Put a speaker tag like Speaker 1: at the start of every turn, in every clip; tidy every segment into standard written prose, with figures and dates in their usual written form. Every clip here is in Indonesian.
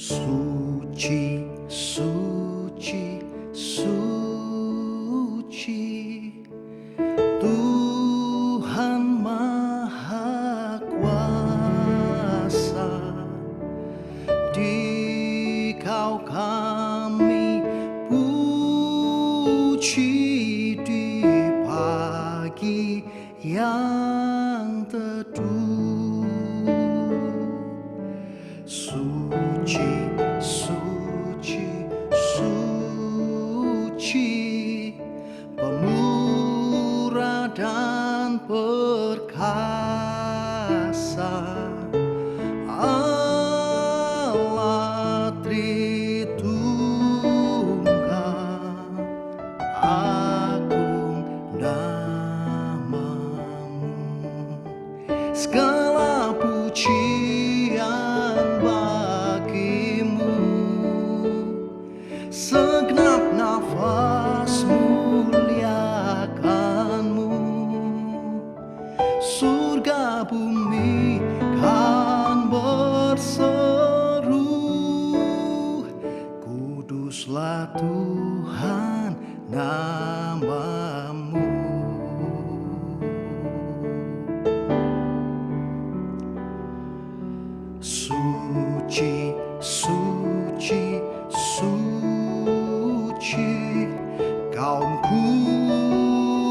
Speaker 1: Suci, suci, suci, Tuhan Maha Kuasa. Dikau kami puji di pagi yang teduh. Suci, suci, suci, pemurah dan perkasa, Allah Tritunggal, agung namamu. Segala pujian bagimu, segenap nafas muliakanmu. Surga bumi kan berseru, kuduslah Tuhan namamu. Suci, suci, suci, kaum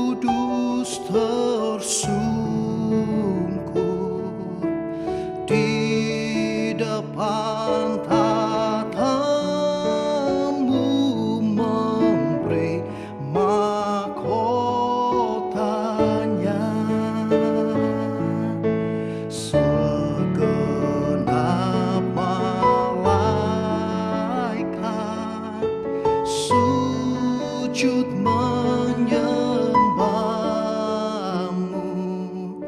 Speaker 1: kudus tersungkur di depan tatamu, memberi mahkotanya. Segenap malaikat sujud menyembahmu,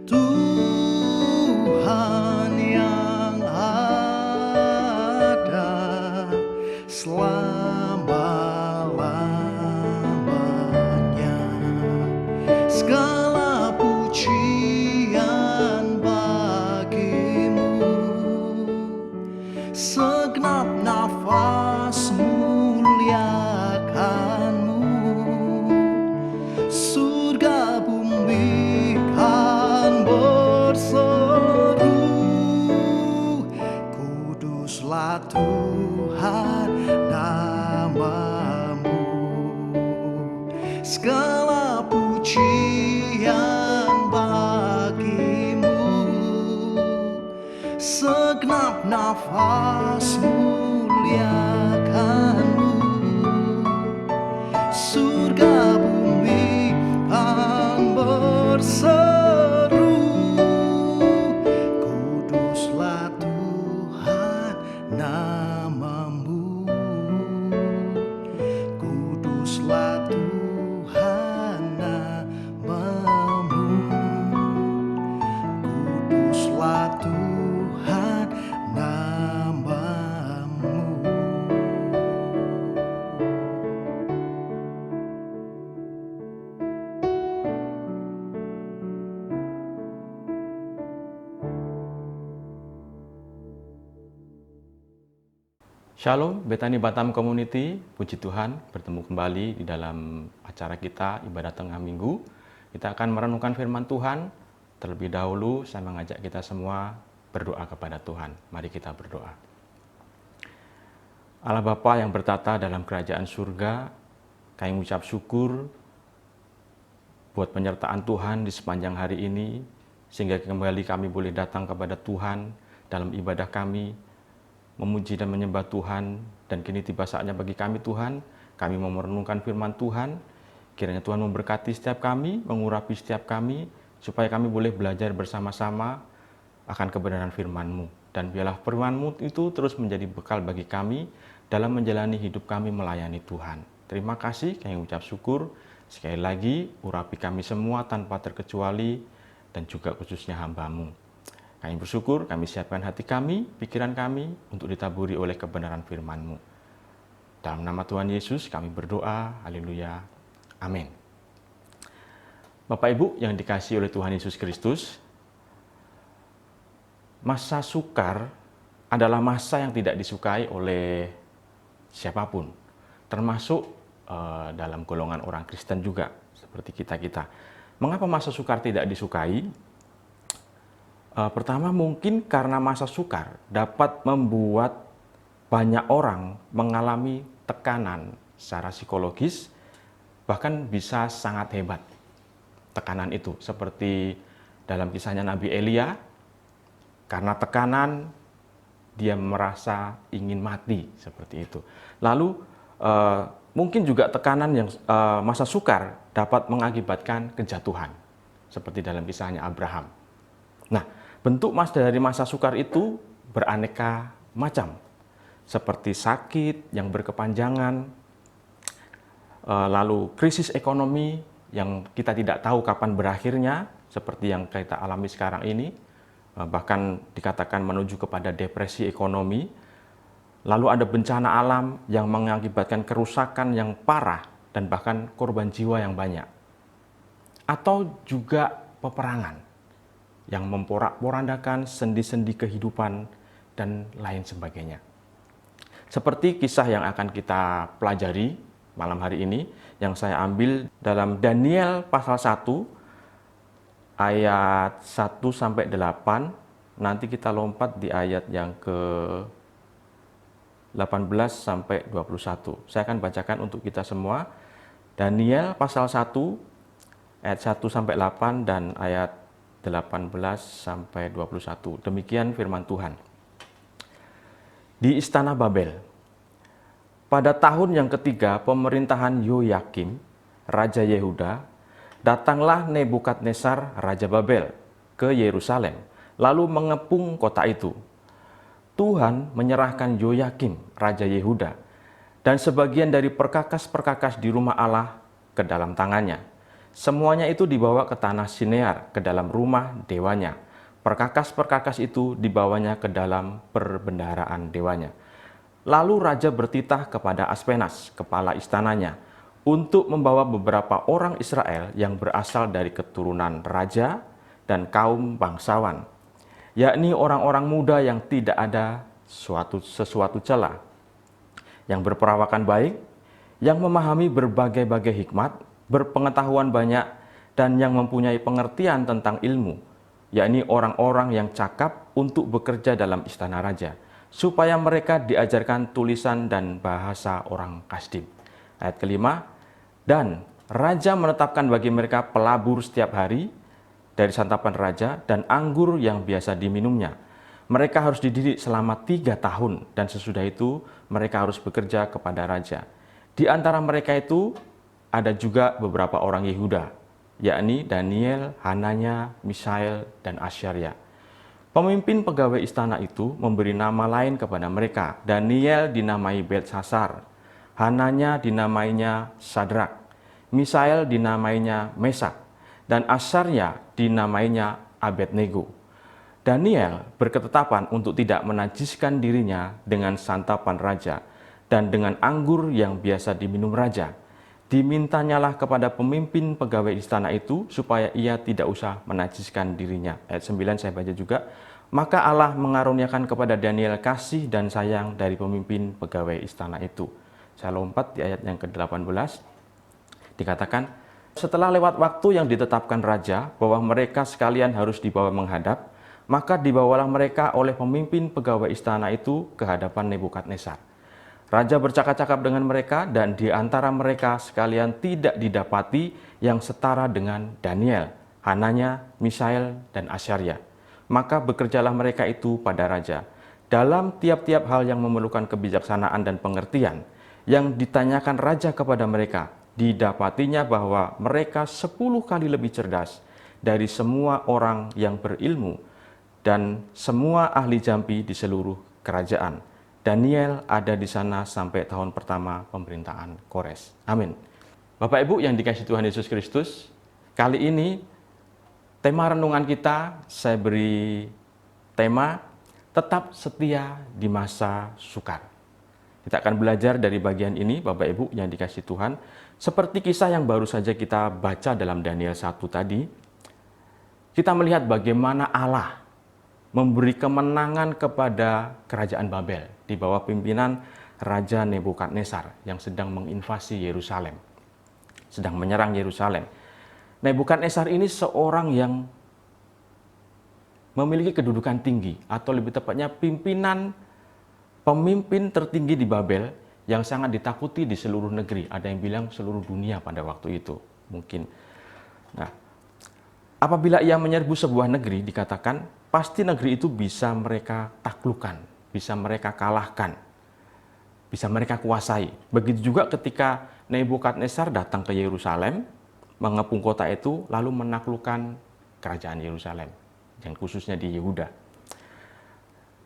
Speaker 1: Tuhan yang ada selama-lamanya. Segala pujian bagimu, segenap nafas muliakanmu. Surga bumi kan berseru, kuduslah Tuhan namamu. Segala pujian bagimu, segenap nafas muliakanmu. Surga bumi kan berseru, kuduslah Tuhan namamu. Kuduslah Tuhan namamu. Kuduslah Tuhan namamu.
Speaker 2: Shalom, Bethany Batam Community, puji Tuhan bertemu kembali di dalam acara kita Ibadah Tengah Minggu. Kita akan merenungkan firman Tuhan. Terlebih dahulu saya mengajak kita semua berdoa kepada Tuhan. Mari kita berdoa. Allah Bapa yang bertata dalam kerajaan surga, kami mengucap syukur buat penyertaan Tuhan di sepanjang hari ini, sehingga kembali kami boleh datang kepada Tuhan dalam ibadah kami, memuji dan menyembah Tuhan. Dan kini tiba saatnya bagi kami Tuhan, kami mau merenungkan firman Tuhan. Kiranya Tuhan memberkati setiap kami, mengurapi setiap kami, supaya kami boleh belajar bersama-sama akan kebenaran firman-Mu. Dan biarlah firman-Mu itu terus menjadi bekal bagi kami dalam menjalani hidup kami melayani Tuhan. Terima kasih, kami ucap syukur. Sekali lagi, urapi kami semua tanpa terkecuali, dan juga khususnya hamba-Mu. Kami bersyukur, kami siapkan hati kami, pikiran kami, untuk ditaburi oleh kebenaran firman-Mu. Dalam nama Tuhan Yesus kami berdoa, haleluya, amin. Bapak Ibu yang dikasihi oleh Tuhan Yesus Kristus, masa sukar adalah masa yang tidak disukai oleh siapapun, termasuk dalam golongan orang Kristen juga, seperti kita-kita. Mengapa masa sukar tidak disukai? Pertama, mungkin karena masa sukar dapat membuat banyak orang mengalami tekanan secara psikologis, bahkan bisa sangat hebat tekanan itu. Seperti dalam kisahnya Nabi Elia, karena tekanan dia merasa ingin mati, seperti itu. Lalu mungkin juga tekanan yang masa sukar dapat mengakibatkan kejatuhan, seperti dalam kisahnya Abraham. Nah, bentuk dari masa sukar itu beraneka macam, seperti sakit yang berkepanjangan, lalu krisis ekonomi yang kita tidak tahu kapan berakhirnya, seperti yang kita alami sekarang ini, bahkan dikatakan menuju kepada depresi ekonomi. Lalu ada bencana alam yang mengakibatkan kerusakan yang parah dan bahkan korban jiwa yang banyak. Atau juga peperangan yang memporak-porandakan sendi-sendi kehidupan dan lain sebagainya. Seperti kisah yang akan kita pelajari malam hari ini, yang saya ambil dalam Daniel pasal 1, ayat 1-8, nanti kita lompat di ayat yang ke-18-21. Saya akan bacakan untuk kita semua. Daniel pasal 1, ayat 1-8 dan ayat 18-21. Demikian firman Tuhan. Di istana Babel, pada tahun yang ketiga pemerintahan Yoyakim, Raja Yehuda, datanglah Nebukadnezar, Raja Babel, ke Yerusalem, lalu mengepung kota itu. Tuhan menyerahkan Yoyakim, Raja Yehuda, dan sebagian dari perkakas-perkakas di rumah Allah ke dalam tangannya. Semuanya itu dibawa ke tanah Sinear, ke dalam rumah dewanya. Perkakas-perkakas itu dibawanya ke dalam perbendaharaan dewanya. Lalu Raja bertitah kepada Aspenas, kepala istananya, untuk membawa beberapa orang Israel yang berasal dari keturunan raja dan kaum bangsawan, yakni orang-orang muda yang tidak ada sesuatu celah, yang berperawakan baik, yang memahami berbagai-bagai hikmat, berpengetahuan banyak, dan yang mempunyai pengertian tentang ilmu, yakni orang-orang yang cakap untuk bekerja dalam istana raja, supaya mereka diajarkan tulisan dan bahasa orang Kasdim. Ayat kelima, dan raja menetapkan bagi mereka pelabur setiap hari dari santapan raja dan anggur yang biasa diminumnya. Mereka harus dididik selama 3 tahun dan sesudah itu mereka harus bekerja kepada raja. Di antara mereka itu ada juga beberapa orang Yehuda, yakni Daniel, Hananya, Misael, dan Asyarya. Pemimpin pegawai istana itu memberi nama lain kepada mereka. Daniel dinamai Beltsasar, Hananya dinamainya Sadrak, Misael dinamainya Mesak, dan Asyarya dinamainya Abednego. Daniel berketetapan untuk tidak menajiskan dirinya dengan santapan raja dan dengan anggur yang biasa diminum raja. Dimintanyalah kepada pemimpin pegawai istana itu supaya ia tidak usah menajiskan dirinya. Ayat 9 saya baca juga. Maka Allah mengaruniakan kepada Daniel kasih dan sayang dari pemimpin pegawai istana itu. Saya lompat di ayat yang ke-18. Dikatakan, setelah lewat waktu yang ditetapkan raja bahwa mereka sekalian harus dibawa menghadap, maka dibawalah mereka oleh pemimpin pegawai istana itu ke hadapan Nebukadnezar. Raja bercakap-cakap dengan mereka dan di antara mereka sekalian tidak didapati yang setara dengan Daniel, Hananya, Misael, dan Asyarya. Maka bekerjalah mereka itu pada raja dalam tiap-tiap hal yang memerlukan kebijaksanaan dan pengertian. Yang ditanyakan raja kepada mereka, didapatinya bahwa mereka 10 kali lebih cerdas dari semua orang yang berilmu dan semua ahli jampi di seluruh kerajaan. Daniel ada di sana sampai tahun pertama pemerintahan Kores. Amin. Bapak Ibu yang dikasihi Tuhan Yesus Kristus, kali ini tema renungan kita saya beri tema tetap setia di masa sukar. Kita akan belajar dari bagian ini, Bapak Ibu yang dikasihi Tuhan, seperti kisah yang baru saja kita baca dalam Daniel 1 tadi. Kita melihat bagaimana Allah memberi kemenangan kepada kerajaan Babel di bawah pimpinan Raja Nebukadnezar yang sedang menginvasi Yerusalem, sedang menyerang Yerusalem. Nebukadnezar ini seorang yang memiliki kedudukan tinggi, atau lebih tepatnya pemimpin tertinggi di Babel yang sangat ditakuti di seluruh negeri. Ada yang bilang seluruh dunia pada waktu itu mungkin. Nah, apabila ia menyerbu sebuah negeri, dikatakan pasti negeri itu bisa mereka taklukkan, bisa mereka kalahkan, bisa mereka kuasai. Begitu juga ketika Nebukadnezar datang ke Yerusalem, mengepung kota itu, lalu menaklukkan kerajaan Yerusalem, dan khususnya di Yehuda,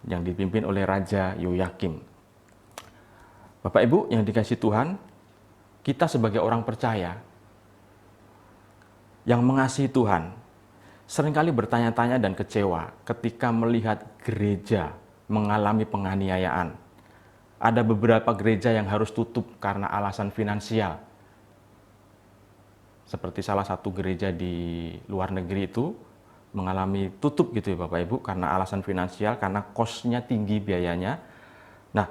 Speaker 2: yang dipimpin oleh Raja Yoyakim. Bapak Ibu yang dikasihi Tuhan, kita sebagai orang percaya yang mengasihi Tuhan, seringkali bertanya-tanya dan kecewa ketika melihat gereja mengalami penganiayaan. Ada beberapa gereja yang harus tutup karena alasan finansial. Seperti salah satu gereja di luar negeri itu mengalami tutup gitu ya Bapak Ibu, karena alasan finansial, karena kosnya tinggi biayanya. Nah,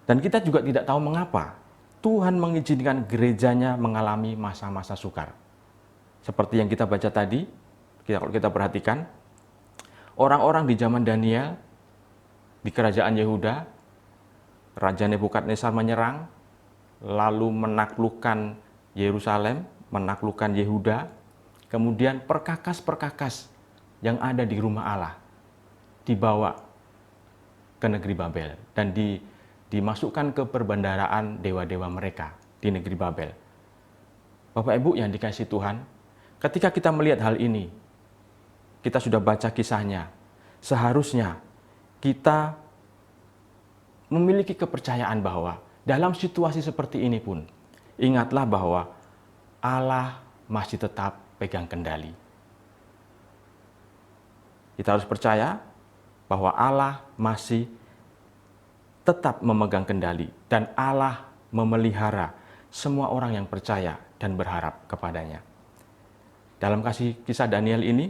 Speaker 2: dan kita juga tidak tahu mengapa Tuhan mengizinkan gerejanya mengalami masa-masa sukar. Seperti yang kita baca tadi, kalau kita perhatikan, orang-orang di zaman Daniel, di kerajaan Yehuda, Raja Nebukadnezar menyerang, lalu menaklukkan Yerusalem, menaklukkan Yehuda, kemudian perkakas-perkakas yang ada di rumah Allah dibawa ke negeri Babel dan dimasukkan ke perbendaharaan dewa-dewa mereka di negeri Babel. Bapak Ibu yang dikasihi Tuhan, ketika kita melihat hal ini, kita sudah baca kisahnya, seharusnya kita memiliki kepercayaan bahwa dalam situasi seperti ini pun, ingatlah bahwa Allah masih tetap pegang kendali. Kita harus percaya bahwa Allah masih tetap memegang kendali dan Allah memelihara semua orang yang percaya dan berharap kepadanya. Dalam kisah Daniel ini,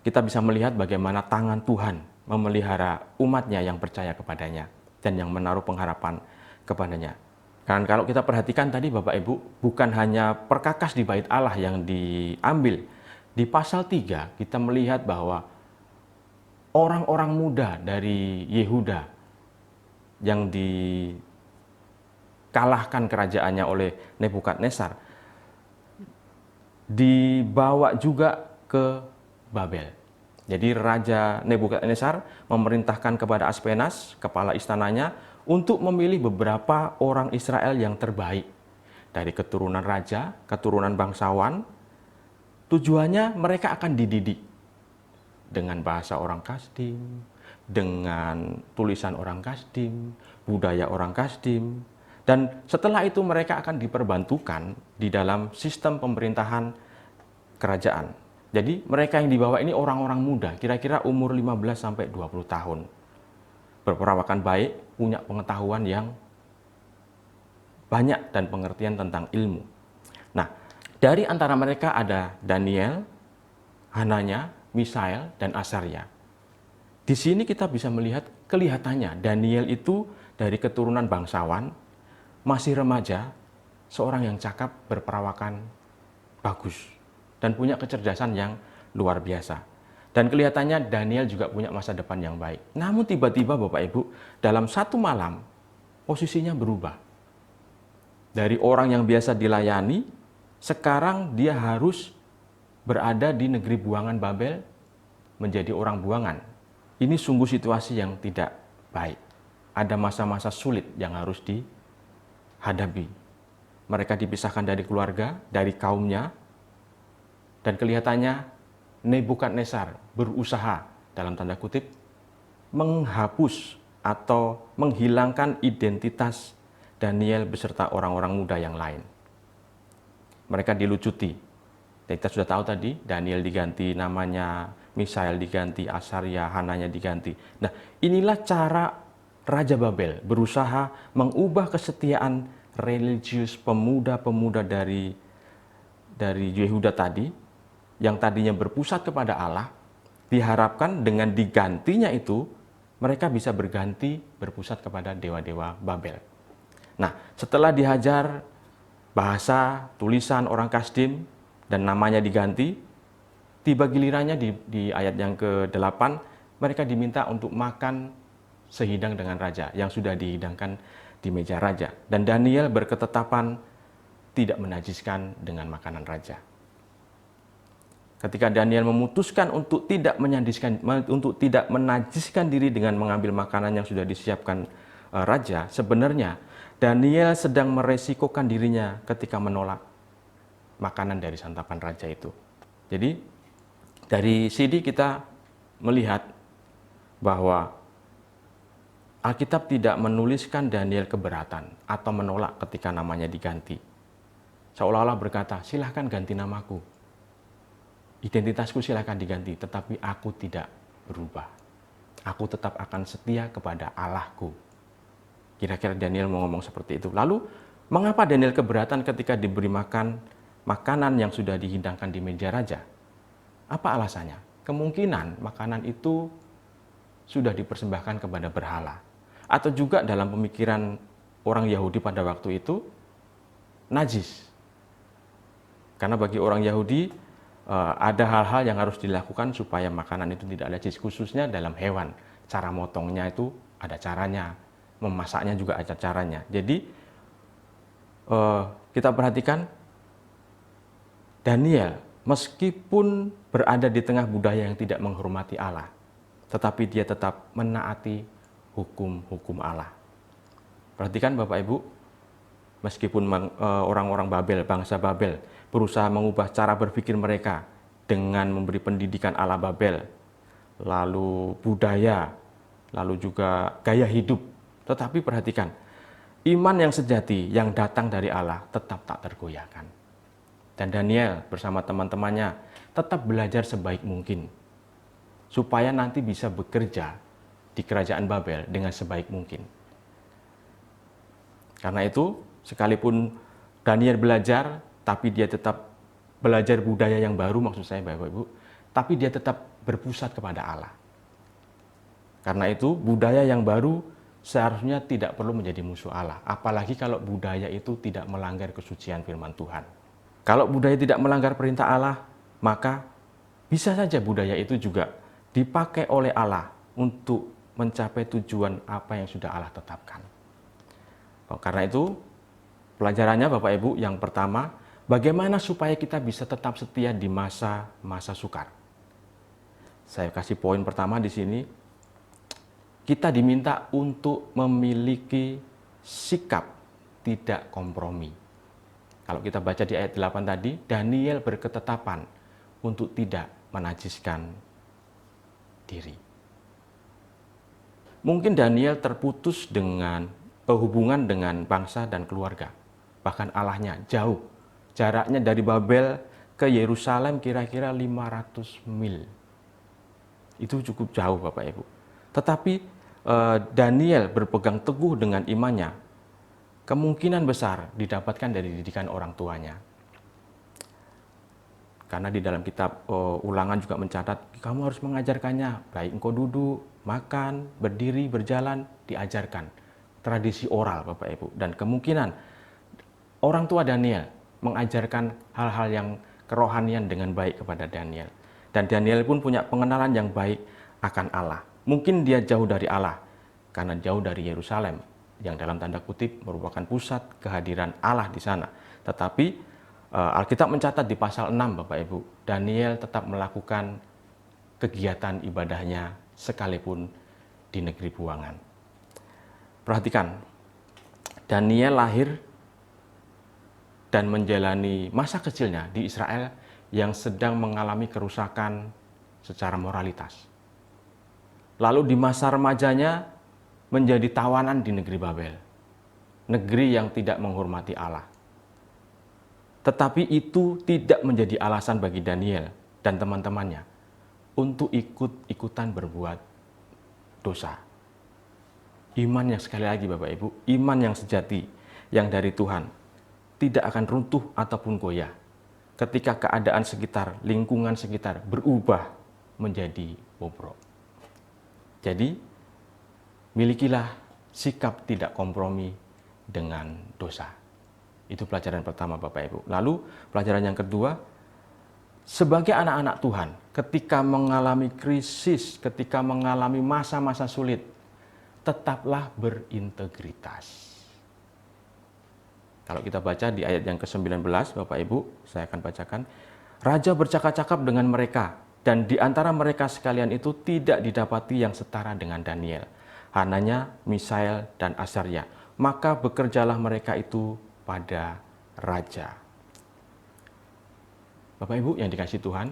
Speaker 2: kita bisa melihat bagaimana tangan Tuhan memelihara umatnya yang percaya kepadanya dan yang menaruh pengharapan kepadanya. Dan kalau kita perhatikan tadi Bapak Ibu, bukan hanya perkakas di bait Allah yang diambil. Di pasal 3 kita melihat bahwa orang-orang muda dari Yehuda yang dikalahkan kerajaannya oleh Nebukadnezar dibawa juga ke Babel. Jadi Raja Nebukadnezar memerintahkan kepada Aspenas, kepala istananya, untuk memilih beberapa orang Israel yang terbaik dari keturunan raja, keturunan bangsawan. Tujuannya mereka akan dididik dengan bahasa orang Kasdim, dengan tulisan orang Kasdim, budaya orang Kasdim, dan setelah itu mereka akan diperbantukan di dalam sistem pemerintahan kerajaan. Jadi mereka yang dibawa ini orang-orang muda, kira-kira umur 15-20 tahun. Berperawakan baik, punya pengetahuan yang banyak dan pengertian tentang ilmu. Nah, dari antara mereka ada Daniel, Hananya, Misael, dan Asaria. Di sini kita bisa melihat kelihatannya Daniel itu dari keturunan bangsawan, masih remaja, seorang yang cakap, berperawakan bagus, dan punya kecerdasan yang luar biasa. Dan kelihatannya Daniel juga punya masa depan yang baik. Namun tiba-tiba Bapak Ibu, dalam satu malam, posisinya berubah. Dari orang yang biasa dilayani, sekarang dia harus berada di negeri buangan Babel, menjadi orang buangan. Ini sungguh situasi yang tidak baik. Ada masa-masa sulit yang harus dihadapi. Mereka dipisahkan dari keluarga, dari kaumnya, dan kelihatannya Nebukadnezar berusaha, dalam tanda kutip, menghapus atau menghilangkan identitas Daniel beserta orang-orang muda yang lain. Mereka dilucuti. Kita sudah tahu tadi, Daniel diganti namanya, Misael diganti, Asaria, Hananya diganti. Nah, inilah cara Raja Babel berusaha mengubah kesetiaan religius pemuda-pemuda dari Yehuda tadi, yang tadinya berpusat kepada Allah, diharapkan dengan digantinya itu, mereka bisa berganti berpusat kepada dewa-dewa Babel. Nah, setelah dihajar bahasa, tulisan orang Kasdim, dan namanya diganti, tiba gilirannya di ayat yang ke-8, mereka diminta untuk makan sehidang dengan raja, yang sudah dihidangkan di meja raja. Dan Daniel berketetapan tidak menajiskan dengan makanan raja. Ketika Daniel memutuskan untuk tidak menajiskan diri dengan mengambil makanan yang sudah disiapkan raja, sebenarnya Daniel sedang meresikokan dirinya ketika menolak makanan dari santapan raja itu. Jadi dari sini kita melihat bahwa Alkitab tidak menuliskan Daniel keberatan atau menolak ketika namanya diganti. Seolah-olah berkata, silahkan ganti namaku. Identitasku silahkan diganti, tetapi aku tidak berubah. Aku tetap akan setia kepada Allahku. Kira-kira Daniel mau ngomong seperti itu. Lalu, mengapa Daniel keberatan ketika diberi makan makanan yang sudah dihidangkan di meja raja? Apa alasannya? Kemungkinan makanan itu sudah dipersembahkan kepada berhala. Atau juga dalam pemikiran orang Yahudi pada waktu itu, najis. Karena bagi orang Yahudi, ada hal-hal yang harus dilakukan supaya makanan itu tidak najis, khususnya dalam hewan. Cara motongnya itu ada caranya, memasaknya juga ada caranya. Jadi kita perhatikan Daniel meskipun berada di tengah budaya yang tidak menghormati Allah, tetapi dia tetap menaati hukum-hukum Allah. Perhatikan Bapak Ibu, meskipun orang-orang Babel, bangsa Babel, berusaha mengubah cara berpikir mereka dengan memberi pendidikan ala Babel, lalu budaya, lalu juga gaya hidup. Tetapi perhatikan, iman yang sejati yang datang dari Allah tetap tak tergoyahkan. Dan Daniel bersama teman-temannya tetap belajar sebaik mungkin, supaya nanti bisa bekerja di kerajaan Babel dengan sebaik mungkin. Karena itu, sekalipun Daniel belajar, tapi dia tetap belajar budaya yang baru, maksud saya Bapak Ibu, tapi dia tetap berpusat kepada Allah. Karena itu, budaya yang baru seharusnya tidak perlu menjadi musuh Allah, apalagi kalau budaya itu tidak melanggar kesucian firman Tuhan. Kalau budaya tidak melanggar perintah Allah, maka bisa saja budaya itu juga dipakai oleh Allah untuk mencapai tujuan apa yang sudah Allah tetapkan. Karena itu, pelajarannya Bapak Ibu yang pertama, bagaimana supaya kita bisa tetap setia di masa sukar. Saya kasih poin pertama di sini, kita diminta untuk memiliki sikap tidak kompromi. Kalau kita baca di ayat 8 tadi, Daniel berketetapan untuk tidak menajiskan diri. Mungkin Daniel terputus dengan hubungan dengan bangsa dan keluarga. Bahkan Allahnya jauh. Jaraknya dari Babel ke Yerusalem kira-kira 500 mil. Itu cukup jauh Bapak Ibu. Tetapi Daniel berpegang teguh dengan imannya. Kemungkinan besar didapatkan dari didikan orang tuanya. Karena di dalam kitab Ulangan juga mencatat, kamu harus mengajarkannya, baik engkau duduk, makan, berdiri, berjalan, diajarkan. Tradisi oral Bapak Ibu. Dan kemungkinan orang tua Daniel mengajarkan hal-hal yang kerohanian dengan baik kepada Daniel. Dan Daniel pun punya pengenalan yang baik akan Allah. Mungkin dia jauh dari Allah, karena jauh dari Yerusalem, yang dalam tanda kutip merupakan pusat kehadiran Allah di sana. Tetapi Alkitab mencatat di pasal 6 Bapak Ibu, Daniel tetap melakukan kegiatan ibadahnya sekalipun di negeri buangan. Perhatikan, Daniel lahir dan menjalani masa kecilnya di Israel yang sedang mengalami kerusakan secara moralitas. Lalu di masa remajanya menjadi tawanan di negeri Babel, negeri yang tidak menghormati Allah. Tetapi itu tidak menjadi alasan bagi Daniel dan teman-temannya untuk ikut-ikutan berbuat dosa. Iman yang sekali lagi Bapak Ibu, iman yang sejati, yang dari Tuhan, tidak akan runtuh ataupun goyah ketika keadaan sekitar, lingkungan sekitar berubah menjadi bobrok. Jadi, milikilah sikap tidak kompromi dengan dosa. Itu pelajaran pertama Bapak Ibu. Lalu pelajaran yang kedua, sebagai anak-anak Tuhan, ketika mengalami krisis, ketika mengalami masa-masa sulit, tetaplah berintegritas. Kalau kita baca di ayat yang ke-19, Bapak Ibu, saya akan bacakan. Raja bercakap-cakap dengan mereka, dan di antara mereka sekalian itu tidak didapati yang setara dengan Daniel, Hananya, Misael, dan Azaria. Maka bekerjalah mereka itu pada raja. Bapak Ibu yang dikasihi Tuhan,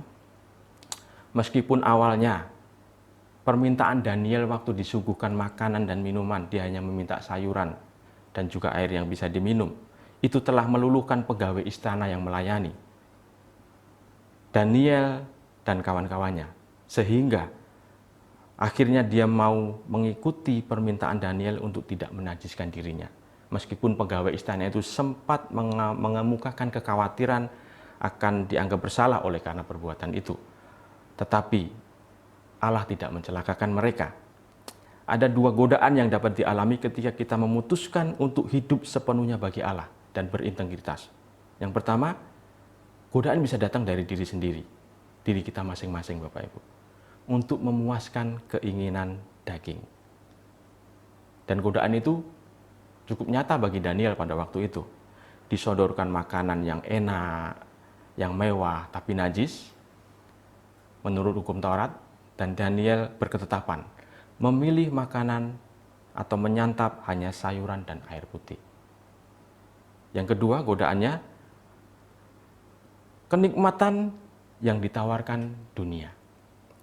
Speaker 2: meskipun awalnya permintaan Daniel waktu disuguhkan makanan dan minuman, dia hanya meminta sayuran dan juga air yang bisa diminum, itu telah meluluhkan pegawai istana yang melayani Daniel dan kawan-kawannya, sehingga akhirnya dia mau mengikuti permintaan Daniel untuk tidak menajiskan dirinya. Meskipun pegawai istana itu sempat mengemukakan kekhawatiran akan dianggap bersalah oleh karena perbuatan itu, tetapi Allah tidak mencelakakan mereka. Ada dua godaan yang dapat dialami ketika kita memutuskan untuk hidup sepenuhnya bagi Allah dan berintegritas. Yang pertama, godaan bisa datang dari diri sendiri, diri kita masing-masing Bapak Ibu, untuk memuaskan keinginan daging. Dan godaan itu cukup nyata bagi Daniel pada waktu itu. Disodorkan makanan yang enak, yang mewah, tapi najis, menurut hukum Taurat, dan Daniel berketetapan memilih makanan atau menyantap hanya sayuran dan air putih. Yang kedua, godaannya kenikmatan yang ditawarkan dunia.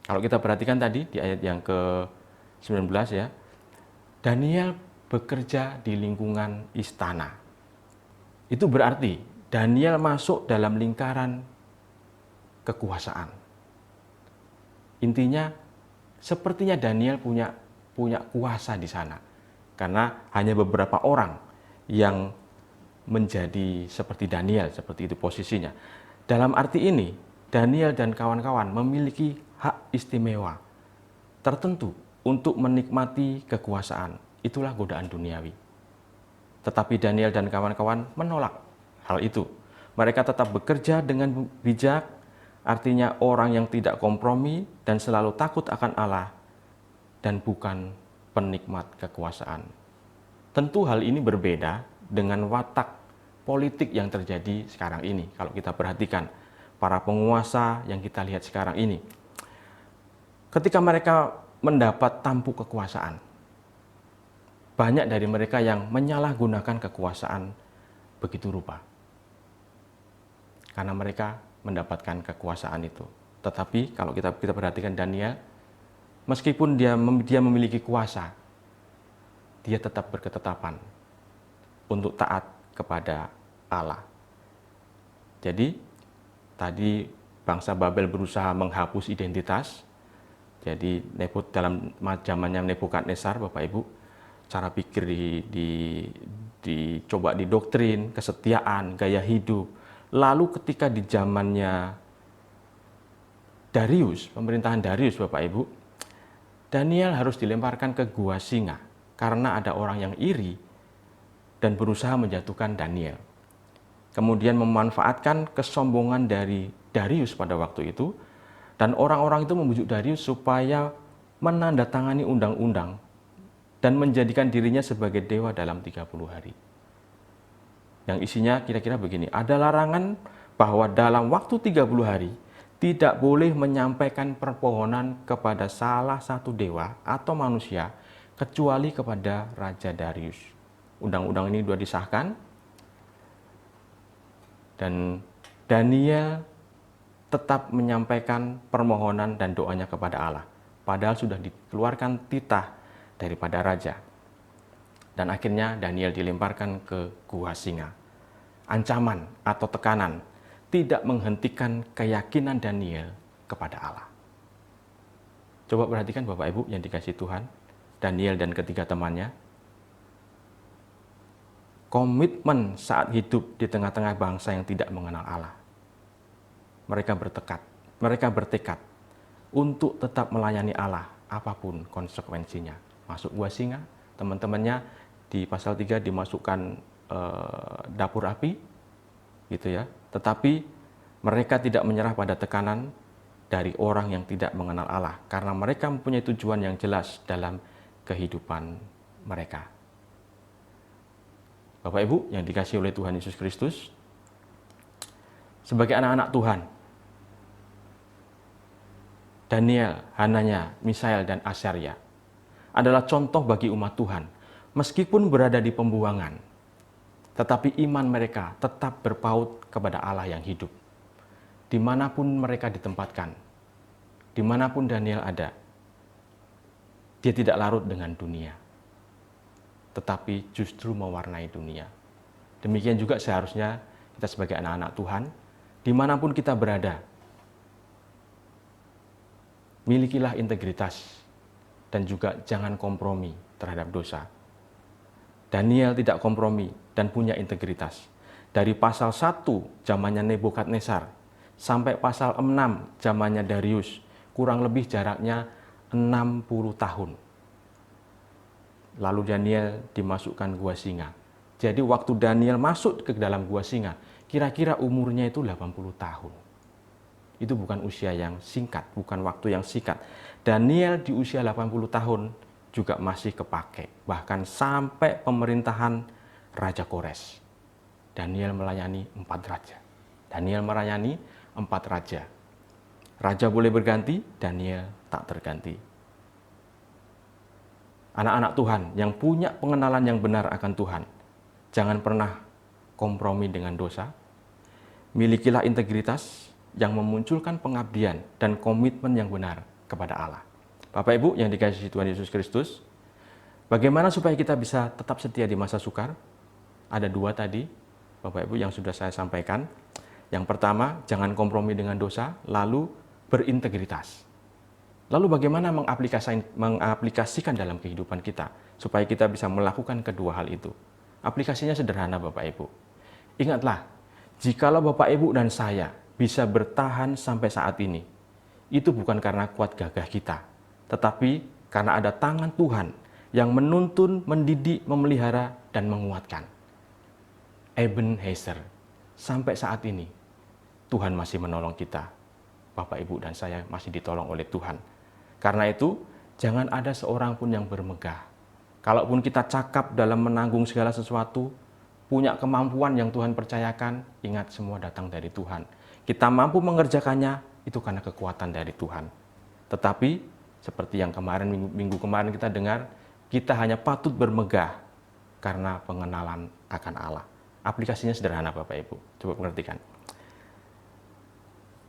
Speaker 2: Kalau kita perhatikan tadi di ayat yang ke-19 ya, Daniel bekerja di lingkungan istana. Itu berarti Daniel masuk dalam lingkaran kekuasaan. Intinya, sepertinya Daniel punya kuasa di sana. Karena hanya beberapa orang yang menjadi seperti Daniel, seperti itu posisinya. Dalam arti ini, Daniel dan kawan-kawan memiliki hak istimewa tertentu untuk menikmati kekuasaan. Itulah godaan duniawi. Tetapi Daniel dan kawan-kawan menolak hal itu. Mereka tetap bekerja dengan bijak, artinya orang yang tidak kompromi dan selalu takut akan Allah dan bukan penikmat kekuasaan. Tentu hal ini berbeda dengan watak politik yang terjadi sekarang ini. Kalau kita perhatikan para penguasa yang kita lihat sekarang ini, ketika mereka mendapat tampuk kekuasaan, banyak dari mereka yang menyalahgunakan kekuasaan begitu rupa. Karena mereka mendapatkan kekuasaan itu. Tetapi kalau kita perhatikan Daniel, meskipun dia memiliki kuasa, dia tetap berketetapan untuk taat kepada Allah. Jadi, tadi bangsa Babel berusaha menghapus identitas. Jadi, dalam zamannya Nebukadnezar, Bapak Ibu, cara pikir dicoba didoktrin, kesetiaan, gaya hidup. Lalu ketika di zamannya Darius, pemerintahan Darius, Bapak Ibu, Daniel harus dilemparkan ke gua singa karena ada orang yang iri dan berusaha menjatuhkan Daniel. Kemudian memanfaatkan kesombongan dari Darius pada waktu itu, dan orang-orang itu membujuk Darius supaya menandatangani undang-undang dan menjadikan dirinya sebagai dewa dalam 30 hari. Yang isinya kira-kira begini, ada larangan bahwa dalam waktu 30 hari tidak boleh menyampaikan permohonan kepada salah satu dewa atau manusia kecuali kepada Raja Darius. Undang-undang ini sudah disahkan dan Daniel tetap menyampaikan permohonan dan doanya kepada Allah. Padahal sudah dikeluarkan titah daripada raja. Dan akhirnya Daniel dilemparkan ke gua singa. Ancaman atau tekanan tidak menghentikan keyakinan Daniel kepada Allah. Coba perhatikan Bapak Ibu yang dikasihi Tuhan, Daniel dan ketiga temannya, komitmen saat hidup di tengah-tengah bangsa yang tidak mengenal Allah. Mereka bertekad untuk tetap melayani Allah apapun konsekuensinya. Masuk gua singa, teman-temannya di pasal 3 dimasukkan dapur api, gitu ya. Tetapi mereka tidak menyerah pada tekanan dari orang yang tidak mengenal Allah, karena mereka mempunyai tujuan yang jelas dalam kehidupan mereka. Bapak Ibu yang dikasihi oleh Tuhan Yesus Kristus, sebagai anak-anak Tuhan, Daniel, Hananya, Misael, dan Azaria adalah contoh bagi umat Tuhan. Meskipun berada di pembuangan, tetapi iman mereka tetap berpaut kepada Allah yang hidup. Dimanapun mereka ditempatkan, dimanapun Daniel ada, dia tidak larut dengan dunia, tetapi justru mewarnai dunia. Demikian juga seharusnya kita sebagai anak-anak Tuhan, dimanapun kita berada, milikilah integritas dan juga jangan kompromi terhadap dosa. Daniel tidak kompromi dan punya integritas. Dari pasal 1 zamannya Nebukadnezar sampai pasal 6 zamannya Darius, kurang lebih jaraknya 60 tahun. Lalu Daniel dimasukkan gua singa. Jadi waktu Daniel masuk ke dalam gua singa, kira-kira umurnya itu 80 tahun. Itu bukan usia yang singkat, bukan waktu yang singkat. Daniel di usia 80 tahun juga masih kepake, bahkan sampai pemerintahan Raja Kores. Daniel melayani 4 raja. Daniel melayani 4 raja. Raja boleh berganti, Daniel tak terganti. Anak-anak Tuhan yang punya pengenalan yang benar akan Tuhan, jangan pernah kompromi dengan dosa. Milikilah integritas yang memunculkan pengabdian dan komitmen yang benar kepada Allah. Bapak Ibu yang dikasihi Tuhan Yesus Kristus, bagaimana supaya kita bisa tetap setia di masa sukar? Ada 2 tadi, Bapak Ibu, yang sudah saya sampaikan. Yang pertama, jangan kompromi dengan dosa, lalu berintegritas. Lalu bagaimana mengaplikasikan dalam kehidupan kita supaya kita bisa melakukan kedua hal itu? Aplikasinya sederhana, Bapak Ibu. Ingatlah, jikalau Bapak Ibu dan saya bisa bertahan sampai saat ini, itu bukan karena kuat gagah kita, tetapi karena ada tangan Tuhan yang menuntun, mendidik, memelihara, dan menguatkan. Ebenezer, sampai saat ini, Tuhan masih menolong kita. Bapak, Ibu, dan saya masih ditolong oleh Tuhan. Karena itu, jangan ada seorang pun yang bermegah. Kalaupun kita cakap dalam menanggung segala sesuatu, punya kemampuan yang Tuhan percayakan, ingat semua datang dari Tuhan. Kita mampu mengerjakannya, itu karena kekuatan dari Tuhan. Tetapi, seperti yang kemarin, minggu kemarin kita dengar, kita hanya patut bermegah karena pengenalan akan Allah. Aplikasinya sederhana, Bapak Ibu. Coba pengertikan.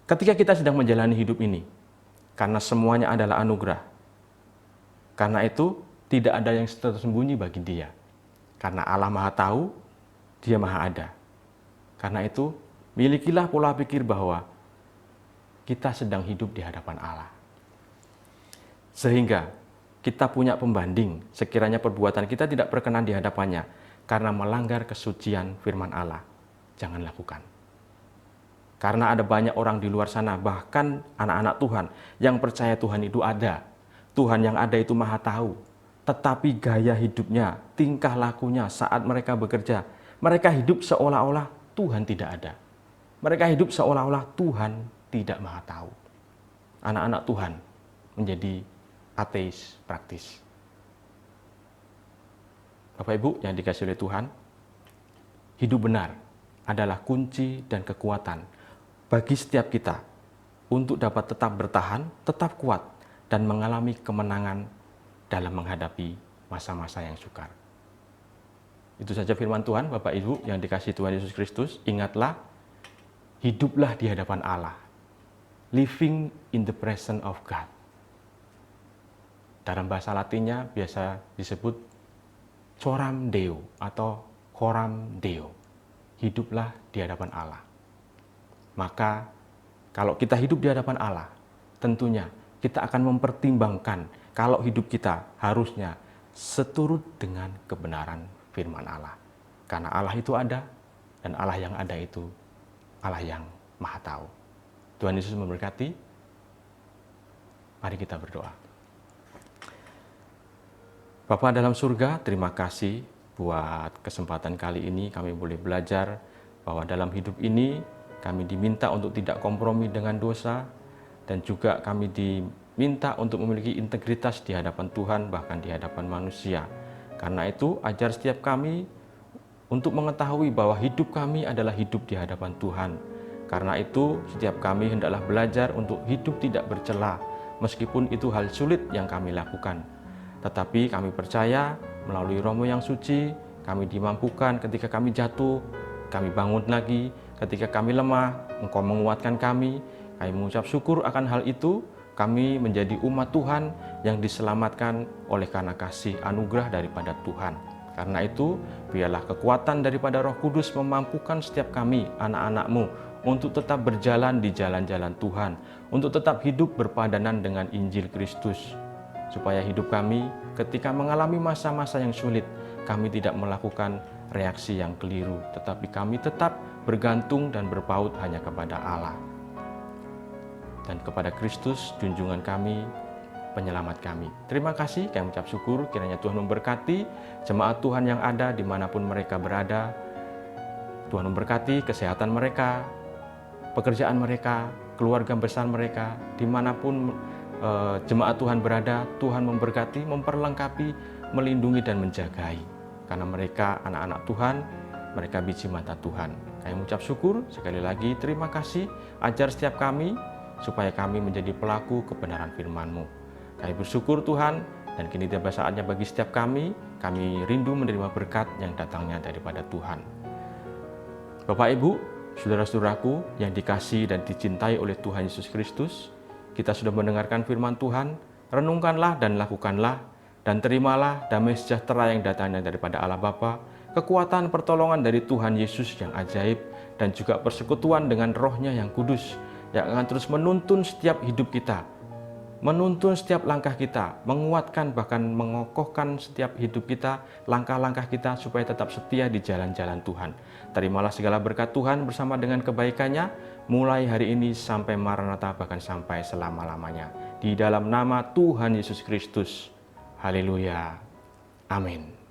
Speaker 2: Ketika kita sedang menjalani hidup ini, karena semuanya adalah anugerah, karena itu tidak ada yang tersembunyi bagi Dia. Karena Allah Maha Tahu, Dia Maha Ada. Karena itu, milikilah pola pikir bahwa kita sedang hidup di hadapan Allah. Sehingga kita punya pembanding sekiranya perbuatan kita tidak berkenan di hadapannya karena melanggar kesucian firman Allah. Jangan lakukan. Karena ada banyak orang di luar sana, bahkan anak-anak Tuhan yang percaya Tuhan itu ada. Tuhan yang ada itu Maha Tahu. Tetapi gaya hidupnya, tingkah lakunya saat mereka bekerja, mereka hidup seolah-olah Tuhan tidak ada. Mereka hidup seolah-olah Tuhan tidak Maha Tahu. Anak-anak Tuhan menjadi ateis praktis. Bapak Ibu yang dikasihi oleh Tuhan, hidup benar adalah kunci dan kekuatan bagi setiap kita untuk dapat tetap bertahan, tetap kuat, dan mengalami kemenangan dalam menghadapi masa-masa yang sukar. Itu saja firman Tuhan, Bapak Ibu yang dikasihi Tuhan Yesus Kristus. Ingatlah, hiduplah di hadapan Allah. Living in the presence of God. Dalam bahasa Latinnya biasa disebut coram Deo atau coram Deo. Hiduplah di hadapan Allah. Maka kalau kita hidup di hadapan Allah, tentunya kita akan mempertimbangkan kalau hidup kita harusnya seturut dengan kebenaran firman Allah. Karena Allah itu ada, dan Allah yang ada itu Allah yang Maha Tahu. Tuhan Yesus memberkati. Mari kita berdoa. Bapa dalam surga, terima kasih buat kesempatan kali ini kami boleh belajar bahwa dalam hidup ini kami diminta untuk tidak kompromi dengan dosa, dan juga kami diminta untuk memiliki integritas di hadapan Tuhan, bahkan di hadapan manusia. Karena itu, ajar setiap kami untuk mengetahui bahwa hidup kami adalah hidup di hadapan Tuhan. Karena itu, setiap kami hendaklah belajar untuk hidup tidak bercela, meskipun itu hal sulit yang kami lakukan. Tetapi kami percaya melalui Roh-Mu yang suci, kami dimampukan ketika kami jatuh, kami bangun lagi, ketika kami lemah, Engkau menguatkan kami. Kami mengucap syukur akan hal itu, kami menjadi umat Tuhan yang diselamatkan oleh karena kasih anugerah daripada Tuhan. Karena itu, biarlah kekuatan daripada Roh Kudus memampukan setiap kami, anak-anak-Mu, untuk tetap berjalan di jalan-jalan Tuhan, untuk tetap hidup berpadanan dengan Injil Kristus. Supaya hidup kami ketika mengalami masa-masa yang sulit, kami tidak melakukan reaksi yang keliru, tetapi kami tetap bergantung dan berpaut hanya kepada Allah dan kepada Kristus, junjungan kami, penyelamat kami. Terima kasih, kami ucap syukur, kiranya Tuhan memberkati jemaat Tuhan yang ada dimanapun mereka berada. Tuhan memberkati kesehatan mereka, pekerjaan mereka, keluarga besar mereka, dimanapun jemaat Tuhan berada. Tuhan memberkati, memperlengkapi, melindungi dan menjagai. Karena mereka anak-anak Tuhan, mereka biji mata Tuhan. Kami mengucap syukur, sekali lagi terima kasih, ajar setiap kami, supaya kami menjadi pelaku kebenaran firman-Mu. Kami bersyukur Tuhan, dan kini tiba saatnya bagi setiap kami rindu menerima berkat yang datangnya daripada Tuhan. Bapak Ibu, saudara-saudaraku yang dikasihi dan dicintai oleh Tuhan Yesus Kristus, kita sudah mendengarkan firman Tuhan, renungkanlah dan lakukanlah, dan terimalah damai sejahtera yang datangnya daripada Allah Bapa, kekuatan pertolongan dari Tuhan Yesus yang ajaib, dan juga persekutuan dengan Roh-Nya yang kudus, yang akan terus menuntun setiap hidup kita, menuntun setiap langkah kita, menguatkan bahkan mengokohkan setiap hidup kita, langkah-langkah kita supaya tetap setia di jalan-jalan Tuhan. Terimalah segala berkat Tuhan bersama dengan kebaikannya, mulai hari ini sampai Maranatha, bahkan sampai selama-lamanya. Di dalam nama Tuhan Yesus Kristus. Haleluya. Amin.